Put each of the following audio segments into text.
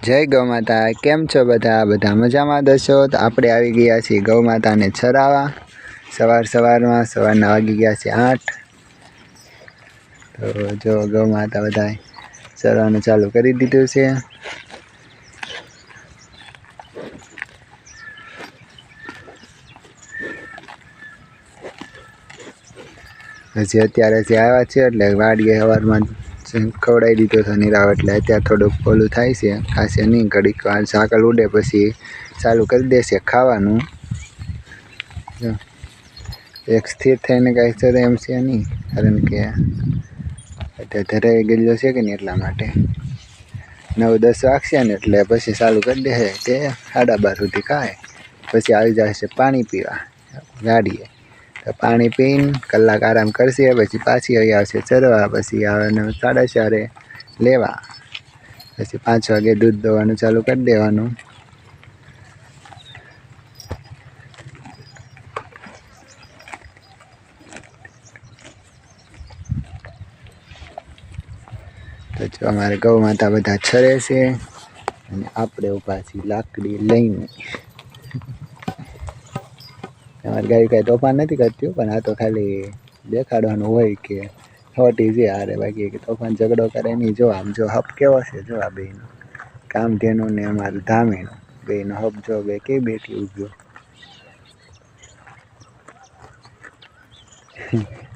જય ગૌ માતા, કેમ છો બધા મજામાં દશો? તો આપણે આવી ગયા છીએ ગૌ માતાને ચરાવવા સવારમાં. સવારના વાગી ગયા છે 8. તો જો ગૌ માતા બધા ચરવાનું ચાલુ કરી દીધું છે. હજી અત્યારે જે આવ્યા છે એટલે વાડીએ સવારમાં ખવડાવી દીધો હતો નીરાવ, એટલે અત્યારે થોડુંક ઓલું થાય છે. ખાશે નહીં, ઘડીક વાર ઝાકળ ઉડે પછી ચાલુ કરી દેશે ખાવાનું. એક સ્થિર થઈને કાંઈ ચરે એમ છે નહીં, કારણ કે અત્યારે ધરાઈ ગયેલો છે કે નહીં, એટલા માટે 9-10 વાગશે ને એટલે પછી ચાલુ કરી દેશે. તે 12:30 સુધી ખાય, પછી આવી જશે પાણી પીવા ગાડીએ. તો પાણી પીને કલાક આરામ કરશે, પછી પાછી અહીં આવશે ચરવા. પછી આવે 4:30 લેવા, પછી 5 વાગે દૂધ દોવાનું ચાલુ કરી દેવાનું. તો જો અમારે ગૌ માતા બધા છરે છે અને આપણે ઊભા છીએ લાકડી લઈને. અમારી ગાય કાંઈ તોફાન નથી કરતી, પણ આ તો ખાલી દેખાડવાનું હોય કે ખોટી છે હારે, બાકી કે તોફાન ઝઘડો કરે નહીં. જો આમ જો હપ કેવો છે, જો આ બેનો કામધેનું ને અમારું ધામેનું બેનો હપ જો, બે કઈ બેઠી ઉભ્યો.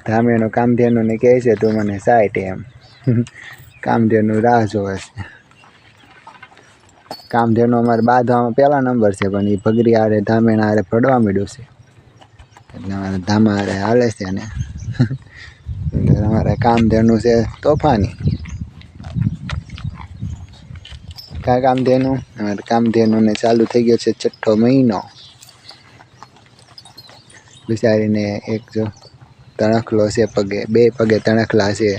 ધામેનો કામધેનું ને કહે છે તું મને સાઈટ એમ. કામધેનું રાહ જોવે છે. કામધેનું અમારે બાંધવામાં પહેલા નંબર છે, પણ એ ભગરી હારે ધામેણા હારે ફડવા માંડ્યું છે, એટલે અમારે ધામા હારે હાલે છે ને. અમારે કામધેનું છે તોફાની. કામધેનું અમારે કામધેનુંને ચાલુ થઈ ગયો છે 6ઠ્ઠો મહિનો. બિચારીને એક જો તણખલો છે પગે, 2 પગે તણખલા છે,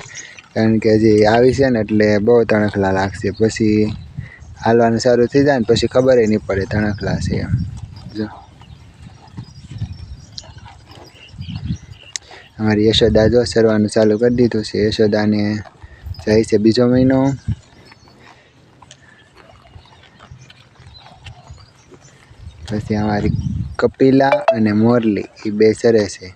કારણ કે હજી આવી છે ને એટલે બહુ તણખલા લાગશે. પછી હાલવાનું સારું થઈ જાય ને પછી ખબર નહીં પડે તણખલા છે એમ. જો અમારી યશોદા જો ચરવાનું ચાલુ કરી દીધું છે. યશોદાને જાય છે 2જો મહિનો. પછી અમારી કપિલા અને મોરલી એ 2 ચરે છે.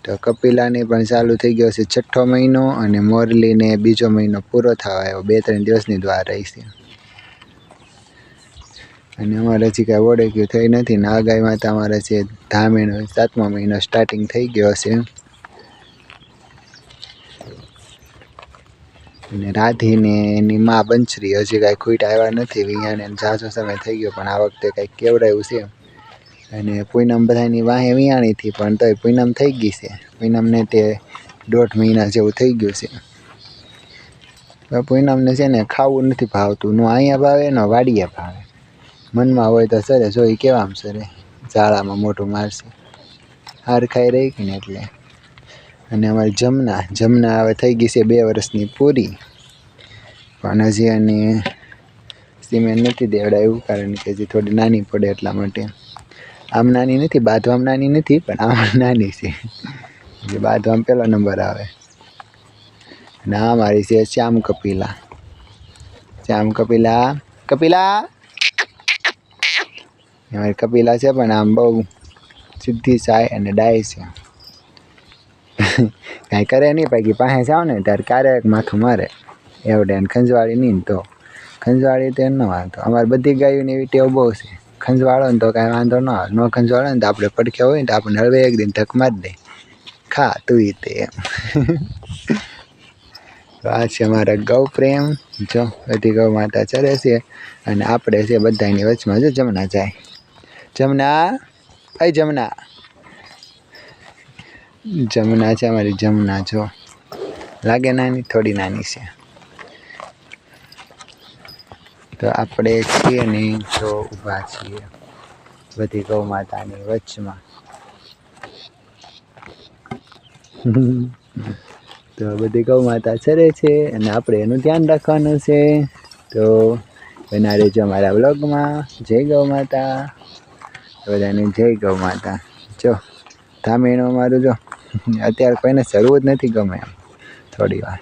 તો કપિલાને પણ ચાલુ થઈ ગયો છે 6ઠ્ઠો મહિનો, અને મોરલીને 2જો મહિનો પૂરો થવા આવ્યો. 2-3 દિવસની જ વાર રહી છે. અને અમારે હજી કાંઈ ઓળખ્યું થઈ નથી ને. આ ગાયમાં તો અમારે છે ધામેનો 7મો મહિનો સ્ટાર્ટિંગ થઈ ગયો છે. અને રાધીને એની મા બંછરી હજી કાંઈ ખૂટ આવ્યા નથી. વિયાને ઝાઝો સમય થઈ ગયો, પણ આ વખતે કાંઈક કેવડાયું છે. અને પૂનમ બધાની વાહે વિયાણી હતી, પણ તોય પૂનમ થઈ ગઈ છે. પૂનમને તે 1.5 મહિના જેવું થઈ ગયું છે. પૂનમને છે ને ખાવું નથી ભાવતું. નો અહીંયા ભાવે, નો વાડીએ ભાવે. મનમાં હોય તો સરે, જોઈ કેવામ સરે, ઝાડામાં મોઢું મારશે. હાર ખાઈ રહી કે ને એટલે. અને અમારી જમના હવે થઈ ગઈ છે 2 વર્ષની પૂરી, પણ હજી એને સિમેન્ટ નથી દેવડાવ્યું, કારણ કે હજી થોડી નાની પડે એટલા માટે. આમ નાની નથી, બાંધવામાં નાની નથી, પણ આમ નાની છે. જે બાંધવામાં 1લો નંબર આવે. અને આ મારી છે શ્યામ કપિલા. કપિલા અમારી કપિલા છે, પણ આમ બહુ સીધી સાય અને ડાય છે. કાંઈ કરે નહીં, બાકી પાસે જાઓ ને ત્યારે ક્યારેક માથું મારે એવડે. અને ખંજવાળી નહીં તો ખંજવાળી તો ન વાંધો. અમારે બધી ગાયોને એવી ટેવ બહુ છે. ખંજવાળો ને તો કાંઈ વાંધો ન આવે. ન ખંજવાળો ને તો આપણે પડખે હોય ને તો આપણને હળવે એક દિન ધક મારી દે, ખા તું તે એમ. તો આ છે અમારા ગૌ પ્રેમ. જો બધી ગૌ માતા ચરે છે, અને આપણે છે બધાની વચમાં. જો જમના જાય, જમના છે અમારી જમના. જો લાગે નાની, થોડી નાની છે. તો આપણે છીએ ને જો ઊભા છીએ બધી ગૌ માતાની વચમાં. તો બધી ગૌ માતા ચરે છે, અને આપણે એનું ધ્યાન રાખવાનું છે. તો બના રહેજો અમારા વ્લોગમાં. જય ગૌ માતા બધાને, જય ગૌ માતા. જો ધામેણું અમારું જો અત્યારે કોઈને ચરવું જ નથી ગમે એમ. થોડી વાર